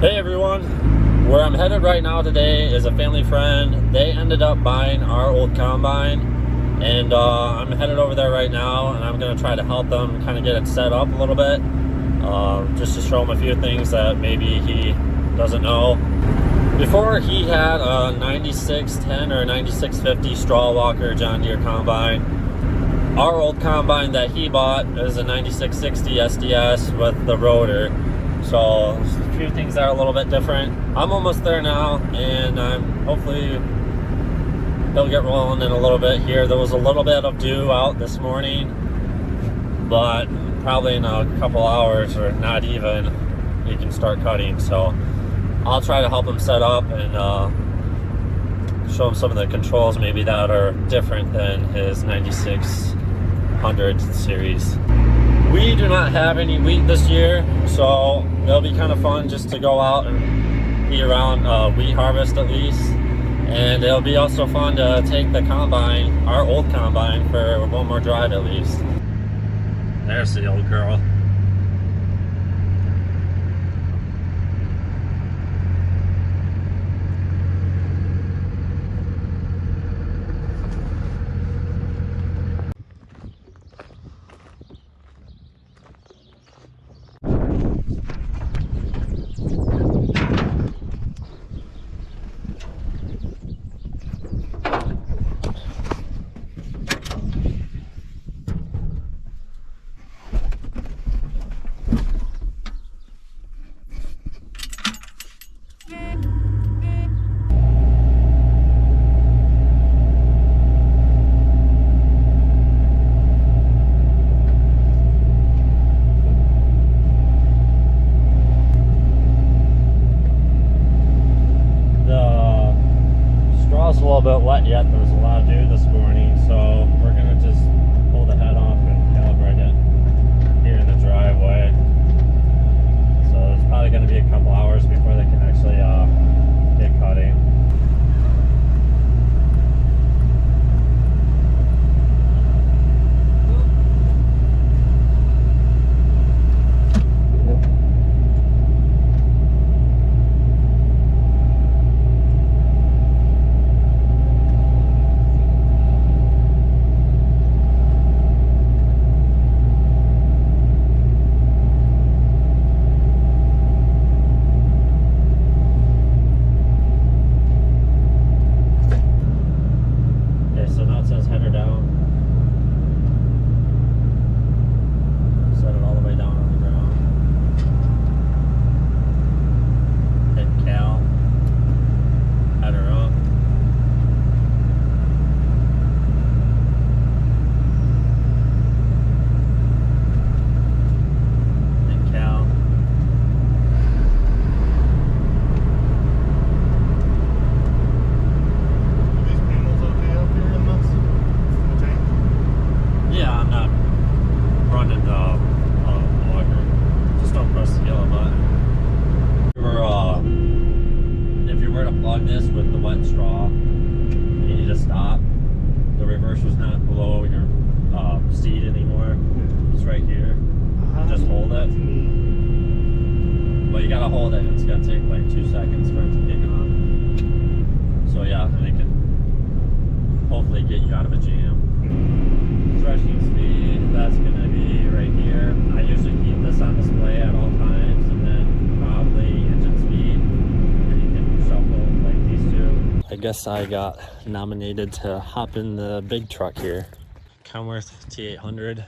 Hey everyone, where I'm headed right now today is a family friend. They ended up buying our old combine, and I'm headed over there right now, and I'm going to try to help them kind of get it set up a little bit, just to show him a few things that maybe he doesn't know. Before, he had a 9610 or a 9650 straw walker John Deere combine. Our old combine that he bought is a 9660 SDS with the rotor. So a few things that are a little bit different. I'm almost there now, and hopefully they'll get rolling in a little bit here. There was a little bit of dew out this morning, but probably in a couple hours or not even, you can start cutting. So I'll try to help him set up and show him some of the controls maybe that are different than his 9600 series. We do not have any wheat this year, so it'll be kind of fun just to go out and be around wheat harvest at least. And it'll be also fun to take the combine, our old combine, for one more drive at least. There's the old girl. A little bit wet yet. There was a lot of dew this morning, so we're gonna just pull the head off and calibrate it here in the driveway. So it's probably going to be a couple hours before they can actually get cutting. This with the wet straw, you need to stop. The reverse was not below your seat anymore. It's right here. Just hold it. But you gotta hold it. It's gonna take like 2 seconds for it to kick on. So yeah, and it can hopefully get you out of a jam. Threshing speed, that's gonna be right here. I usually keep this on display at all times, and then probably engine speed. I guess I got nominated to hop in the big truck here. Kenworth T800.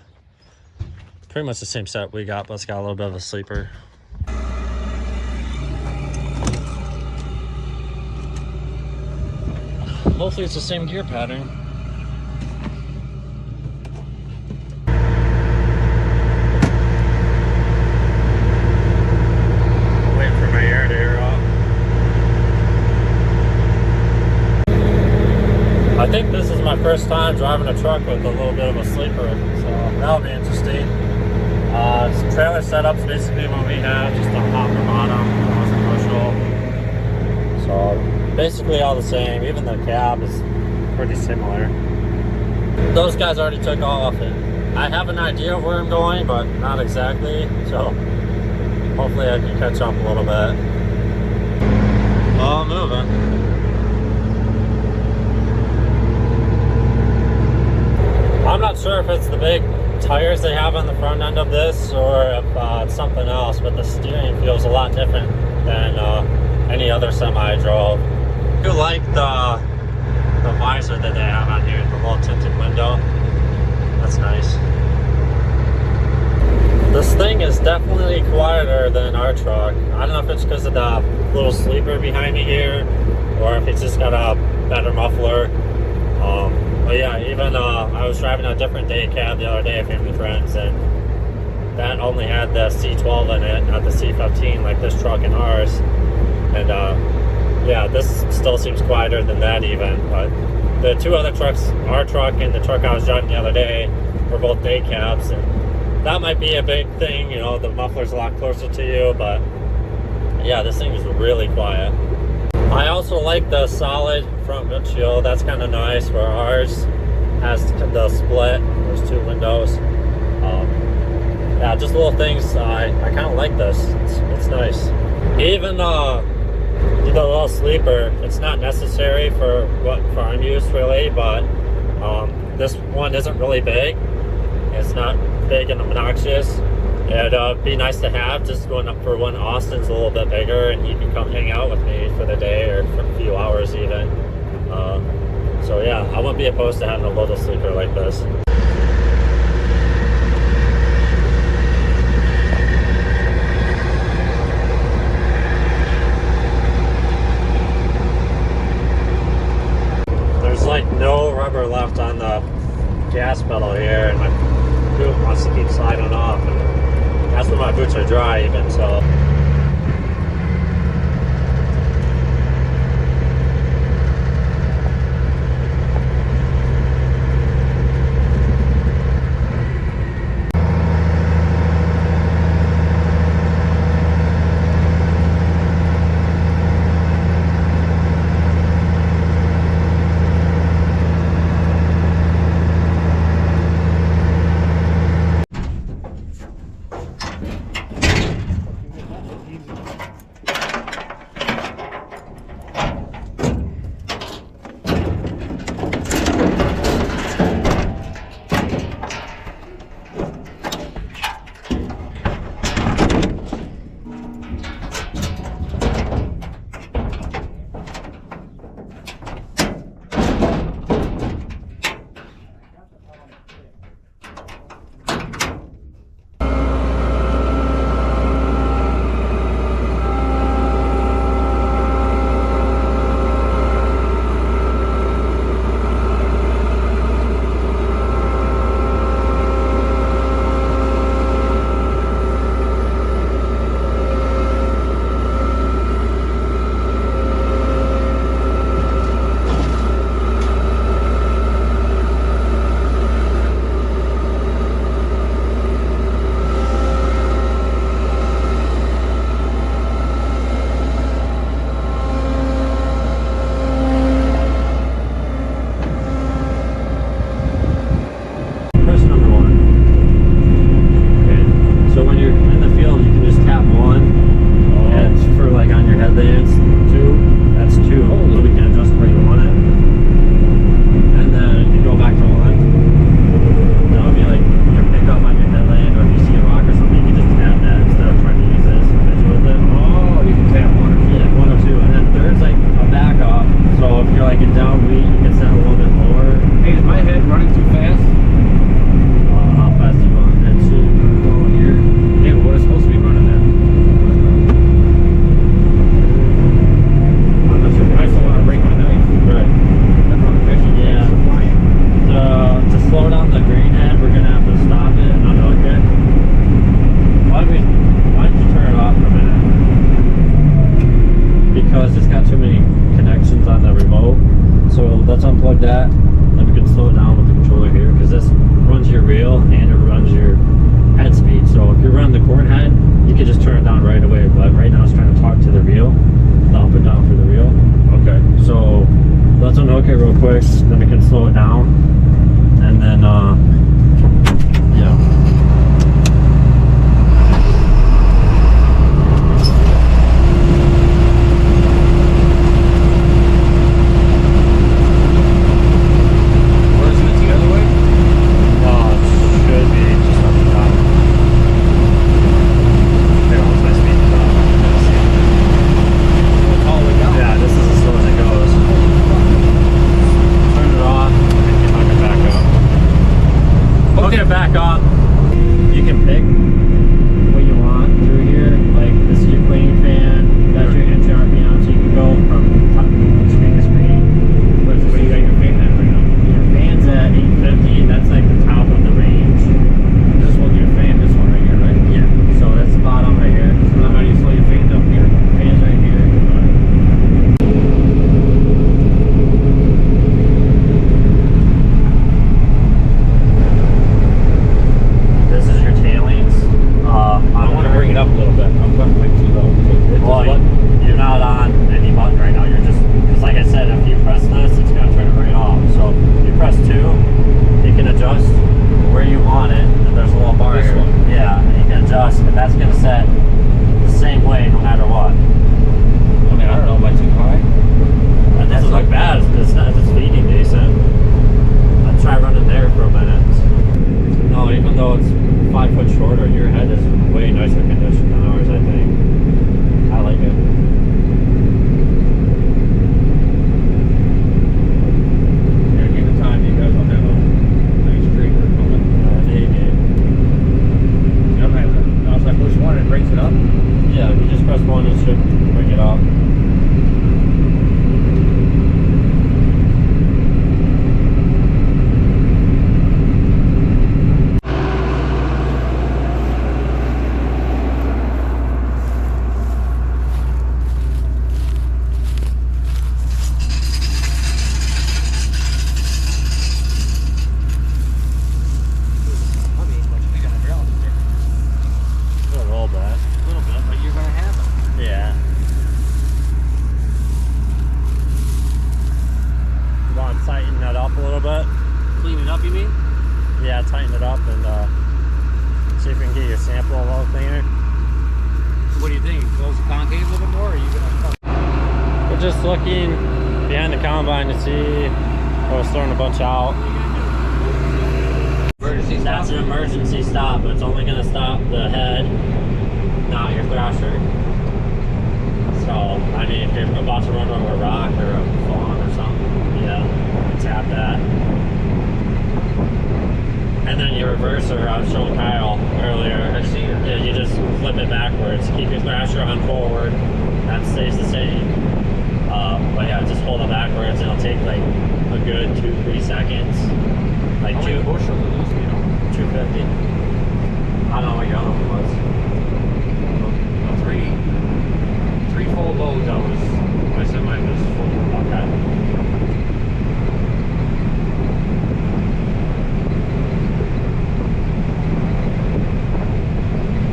Pretty much the same set we got, but it's got a little bit of a sleeper. Hopefully it's the same gear pattern. Waiting for my air to air up. I think this is my first time driving a truck with a little bit of a sleeper, so that'll be interesting. Trailer setup's basically what we have, just a hopper bottom, commercial. So basically all the same. Even the cab is pretty similar. Those guys already took off, and I have an idea of where I'm going, but not exactly. So hopefully I can catch up a little bit. All moving. I'm not sure if it's the big tires they have on the front end of this or if it's something else, but the steering feels a lot different than any other semi I drove. I do like the visor that they have on here, the little tinted window. That's nice. This thing is definitely quieter than our truck. I don't know if it's because of the little sleeper behind me here, or if it's just got a better muffler. But yeah, even I was driving a different day cab the other day, family friends, and that only had the C12 in it, not the C15 like this truck and ours. And yeah, this still seems quieter than that even. But the two other trucks, our truck and the truck I was driving the other day, were both day cabs, and that might be a big thing, you know, the muffler's a lot closer to you, but yeah, this thing is really quiet. I also like the solid front windshield. That's kind of nice, where ours has the split. There's two windows. Yeah, just little things. I kind of like this. It's nice. Even the little sleeper, it's not necessary for what farm use really, but this one isn't really big. It's not big and obnoxious. It'd be nice to have just going up for when Austin's a little bit bigger and he can come hang out with me for the day or for a few hours even. So yeah, I wouldn't be opposed to having a little sleeper like this. There's like no rubber left on the gas pedal here, and my boot wants to keep sliding off, and that's when my boots are dry even, so. not on any button right now. You're just, because like I said, if you press this, it's going to turn it right off. So if you press 2, you can adjust where you want it. And there's a little bar here. Yeah, and you can adjust, and that's going to set the same way no matter what. I mean, I don't know, am I too high? That doesn't look bad. It's feeding decent. I'll try running there for a minute. No, even though it's 5 foot shorter, your head is way nicer condition than ours, I think. I like it. Yeah, give it time, you guys will have a nice trailer coming. Now if I push 1, it brings it up? Yeah, if you just press 1, it should bring it up. Tighten that up a little bit. Clean it up, you mean? Yeah, tighten it up and see if we can get your sample a little cleaner. So what do you think? Close the concave a little bit more, or are you gonna? We're just looking behind the combine to see. I was throwing a bunch out. Emergency stop? That's an emergency stop, but it's only going to stop the head, not your thrasher. So, I mean, if you're about to run over a rock or a fawn or something, yeah, tap that. And then your reverser, I was showing Kyle earlier. I see it. Yeah, you just flip it backwards. Keep your thrasher on forward. That stays the same. But yeah, just hold it backwards. It'll take like a good 2-3 seconds. Like How many bushel is this, you know? 250. I don't know what your other one was. No, three full loads. My semi was full. Okay.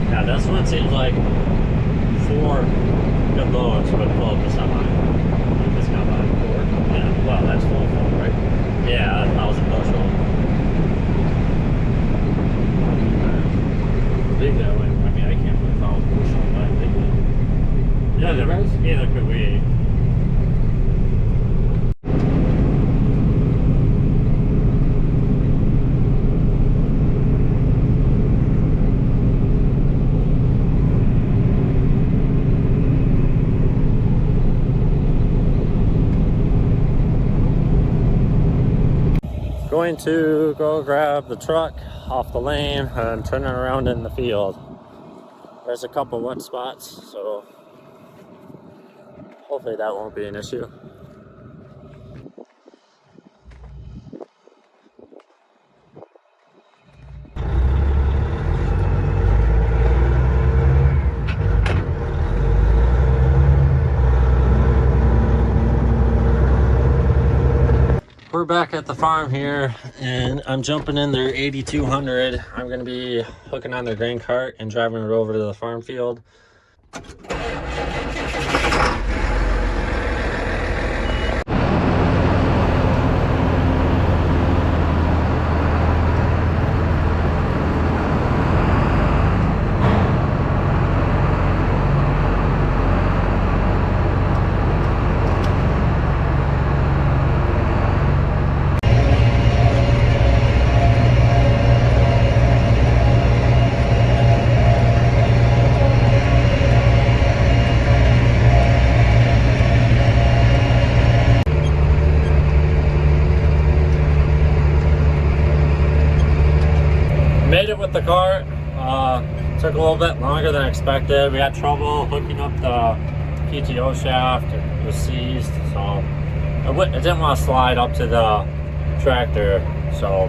Yeah, this one seems like 4 good loads would pull up the semi. This combine. 4? Yeah. Well, that's full, right? Yeah, 1,000 bushel. Big that way. I mean, I can't put 1,000 bushel on my thing. Yeah, neither could we. Going to go grab the truck off the lane and turn it around in the field. There's a couple wet spots, so hopefully that won't be an issue. We're back at the farm here, and I'm jumping in their 8200. I'm going to be hooking on their grain cart and driving it over to the farm field. Made it with the cart. Took a little bit longer than expected. We had trouble hooking up the PTO shaft. It was seized, so it didn't want to slide up to the tractor. So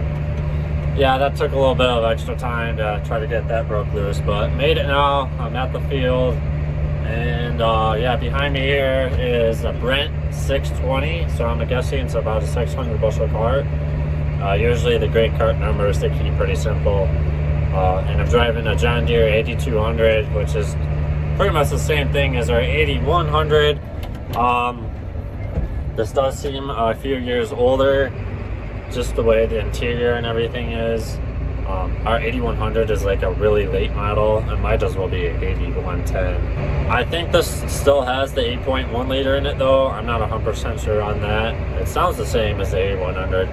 yeah, that took a little bit of extra time to try to get that broke loose, but made it now. I'm at the field, and yeah, behind me here is a Brent 620. So I'm guessing it's about a 600 bushel cart. Usually the grain cart numbers, they keep pretty simple. And I'm driving a John Deere 8200, which is pretty much the same thing as our 8100. This does seem a few years older, just the way the interior and everything is. Our 8100 is like a really late model, and might as well be an 8110. I think this still has the 8.1 liter in it though. I'm not 100% sure on that. It sounds the same as the 8100.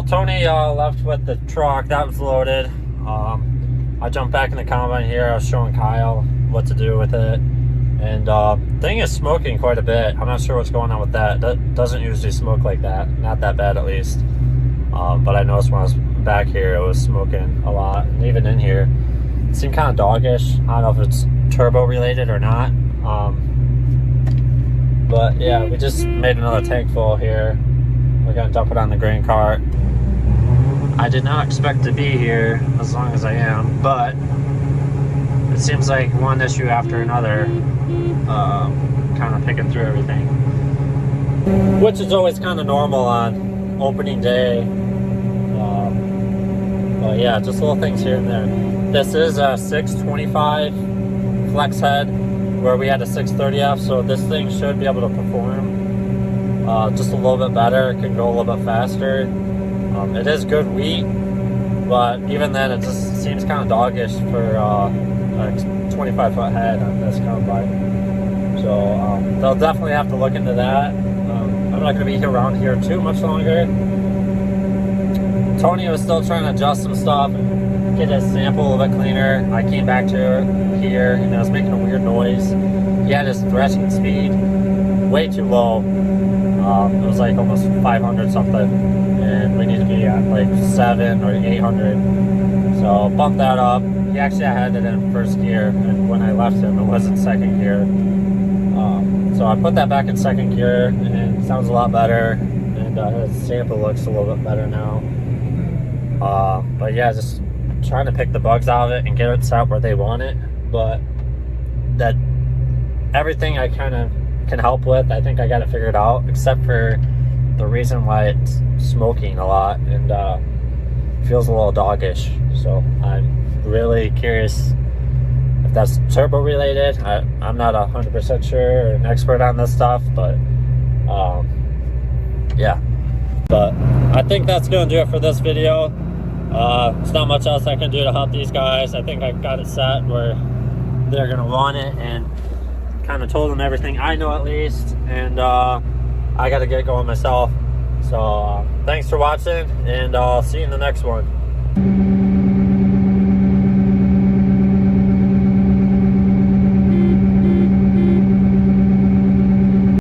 Tony left with the truck that was loaded. I jumped back in the combine here. I was showing Kyle what to do with it, and thing is smoking quite a bit. I'm not sure what's going on with that. That doesn't usually smoke like that, not that bad at least. But I noticed when I was back here it was smoking a lot, and even in here it seemed kind of doggish. I don't know if it's turbo related or not. But yeah, we just made another tank full here. We're gonna dump it on the grain cart. I did not expect to be here as long as I am, but it seems like one issue after another, kind of picking through everything, which is always kind of normal on opening day. But yeah, just little things here and there. This is a 625 flex head where we had a 630F, so this thing should be able to perform just a little bit better. It can go a little bit faster. It is good wheat, but even then it just seems kind of doggish for a 25-foot head on this combine. So they'll definitely have to look into that. I'm not going to be around here too much longer. Tony was still trying to adjust some stuff and get his sample a little bit cleaner. I came back to here and I was making a weird noise. He had his threshing speed way too low. It was like almost 500 something, and we need to be at like 700 or 800. So bumped that up. He actually had it in first gear, and when I left him, it was in second gear. So I put that back in second gear, and it sounds a lot better, and his sample looks a little bit better now. But yeah, just trying to pick the bugs out of it and get it set where they want it. But that everything I kind of can help with, I think I got it figured out, except for the reason why it's smoking a lot and feels a little doggish. So I'm really curious if that's turbo related. I'm not 100% sure or an expert on this stuff, but yeah. But I think that's gonna do it for this video. There's not much else I can do to help these guys. I think I've got it set where they're gonna want it, and kind of told them everything I know at least, and I got to get going myself. So thanks for watching, and I'll see you in the next one.